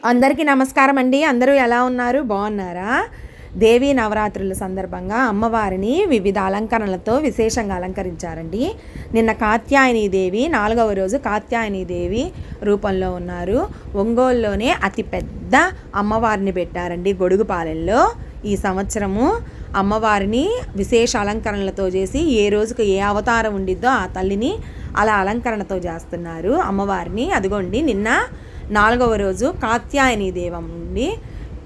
అందరికీ నమస్కారం అండి. అందరూ ఎలా ఉన్నారు? బాగున్నారా? దేవీ నవరాత్రుల సందర్భంగా అమ్మవారిని వివిధ అలంకరణలతో విశేషంగా అలంకరించారండి. నిన్న కాత్యాయని దేవి 4వ రోజు కాత్యాయని దేవి రూపంలో ఉన్నారు. ఒంగోలులోనే అతి పెద్ద అమ్మవారిని పెట్టారండి గొడుగుపాలెంలో. ఈ సంవత్సరము అమ్మవారిని విశేష అలంకరణలతో చేసి ఏ రోజుకు ఏ అవతారం ఉండిద్దో ఆ తల్లిని అలా అలంకరణతో చేస్తున్నారు అమ్మవారిని. అదిగోండి నిన్న 4వ రోజు కాత్యాయని దేవం నుండి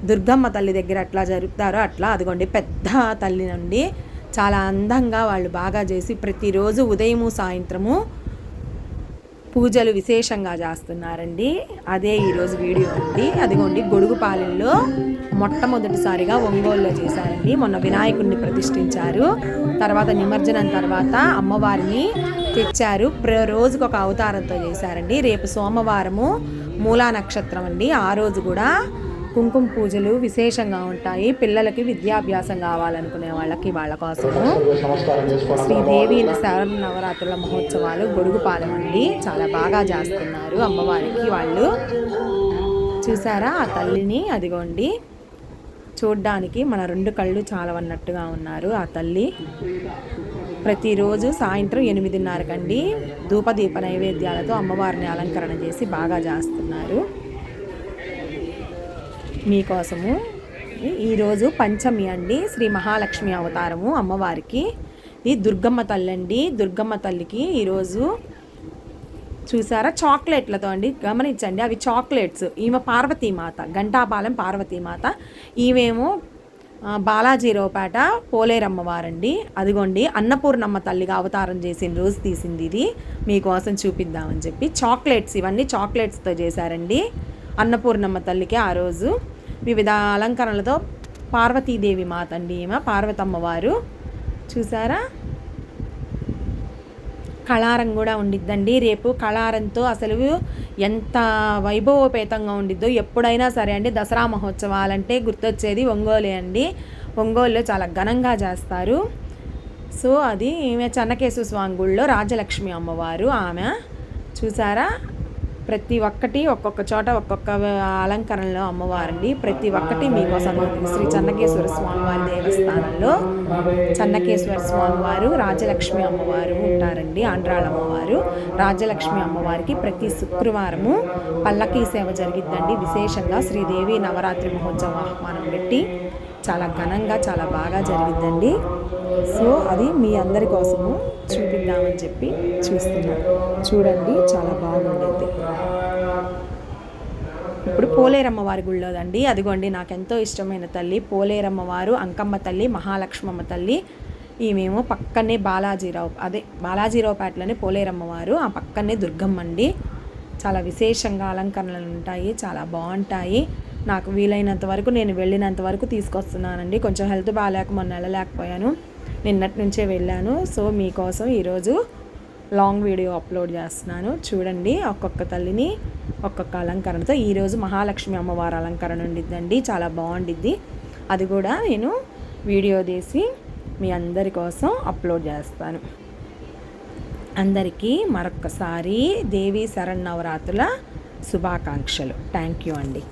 దుర్గమ్మ తల్లి దగ్గర అట్లా జరుపుతారో అట్లా అదిగోండి పెద్ద తల్లి నుండి చాలా అందంగా వాళ్ళు బాగా చేసి ప్రతిరోజు ఉదయము సాయంత్రము పూజలు విశేషంగా చేస్తున్నారండి. అదే ఈరోజు వీడియో అండి. అదిగోండి గొడుగుపాలెంలో మొట్టమొదటిసారిగా ఒంగోలులో చేశారండి. మొన్న వినాయకుడిని ప్రతిష్ఠించారు. తర్వాత నిమజ్జనం తర్వాత అమ్మవారిని తెచ్చారు. రోజుకు ఒక అవతారంతో చేశారండి. రేపు సోమవారము మూలా నక్షత్రం అండి. ఆ రోజు కూడా కుంకుమ పూజలు విశేషంగా ఉంటాయి. పిల్లలకి విద్యాభ్యాసం కావాలనుకునే వాళ్ళ కోసము శ్రీదేవి శరన్నవరాత్రుల మహోత్సవాలు గొడుగుపాలెం అండి. చాలా బాగా చేస్తున్నారు అమ్మవారికి వాళ్ళు. చూసారా ఆ తల్లిని? అదిగోండి చూడ్డానికి మన 2 కళ్ళు చాలవన్నట్టుగా ఉన్నారు ఆ తల్లి. ప్రతిరోజు సాయంత్రం 8:30 ధూపదీప నైవేద్యాలతో అమ్మవారిని అలంకరణ చేసి బాగా చేస్తున్నారు మీకోసము. ఈరోజు పంచమి అండి. శ్రీ మహాలక్ష్మి అవతారము అమ్మవారికి. ఇది దుర్గమ్మ తల్లి అండి. దుర్గమ్మ తల్లికి ఈరోజు చూసారా చాక్లెట్లతో అండి, గమనించండి అవి చాక్లెట్స్. ఈమె పార్వతీమాత, గంటాపాలెం పార్వతీమాత. ఈమెమో బాలాజీరావుపేట పోలేరమ్మవారండి. అదిగోండి అన్నపూర్ణమ్మ తల్లిగా అవతారం చేసిన రోజు తీసింది ఇది. మీకోసం చూపిద్దామని చెప్పి చాక్లెట్స్, ఇవన్నీ చాక్లెట్స్తో చేశారండి అన్నపూర్ణమ్మ తల్లికి ఆ రోజు. వివిధ అలంకరణలతో పార్వతీదేవి మాత అండి ఈమె, పార్వతమ్మవారు. చూసారా కళారం కూడా ఉండిద్దండి రేపు. కళారంతో అసలు ఎంత వైభవోపేతంగా ఉండిద్దో. ఎప్పుడైనా సరే అండి దసరా మహోత్సవాలంటే గుర్తొచ్చేది ఒంగోలే అండి. ఒంగోలులో చాలా ఘనంగా చేస్తారు. సో అది ఈమె చెన్నకేశవ స్వామి గుళ్ళో రాజలక్ష్మి అమ్మవారు ఆమె. చూసారా ప్రతి ఒక్కటి ఒక్కొక్క చోట ఒక్కొక్క అలంకరణలో అమ్మవారండి. ప్రతి ఒక్కటి మీకోసం శ్రీ చెన్నకేశ్వర స్వామి వారి దేవస్థానంలో చెన్నకేశ్వర స్వామి వారు, రాజలక్ష్మి అమ్మవారు ఉంటారండి. ఆంధ్రాళ అమ్మవారు. రాజలక్ష్మి అమ్మవారికి ప్రతి శుక్రవారము పల్లకీ సేవ జరిగిద్దండి. విశేషంగా శ్రీదేవి నవరాత్రి మహోత్సవం ఆహ్వానం పెట్టి చాలా ఘనంగా చాలా బాగా జరిగిద్దండి. సో అది మీ అందరి కోసము చూపిద్దామని చెప్పి చూస్తున్నాను. చూడండి చాలా బాగుండేది. ఇప్పుడు పోలేరమ్మవారి గుళ్ళోదండి. అదిగోండి నాకు ఎంతో ఇష్టమైన తల్లి పోలేరమ్మవారు, అంకమ్మ తల్లి, మహాలక్ష్మమ్మ తల్లి. ఈమెమో పక్కనే బాలాజీరావుపేటలోనే పోలేరమ్మవారు, ఆ పక్కనే దుర్గమ్మ అండి. చాలా విశేషంగా అలంకరణలు ఉంటాయి, చాలా బాగుంటాయి. నాకు వీలైనంత వరకు నేను వెళ్ళినంత వరకు తీసుకొస్తున్నానండి. కొంచెం హెల్త్ బాగాలేక మొన్న వెళ్ళలేకపోయాను, నిన్నటి నుంచే వెళ్ళాను. సో మీకోసం ఈరోజు లాంగ్ వీడియో అప్లోడ్ చేస్తున్నాను. చూడండి ఒక్కొక్క తల్లిని ఒక్కొక్క అలంకరణతో. ఈరోజు మహాలక్ష్మి అమ్మవారి అలంకరణ ఉండిద్దండి, చాలా బాగుండిద్ది. అది కూడా నేను వీడియో తీసి మీ అందరి కోసం అప్లోడ్ చేస్తాను. అందరికీ మరొక్కసారి దేవీ శరన్నవరాత్రుల శుభాకాంక్షలు. థ్యాంక్ యూ అండి.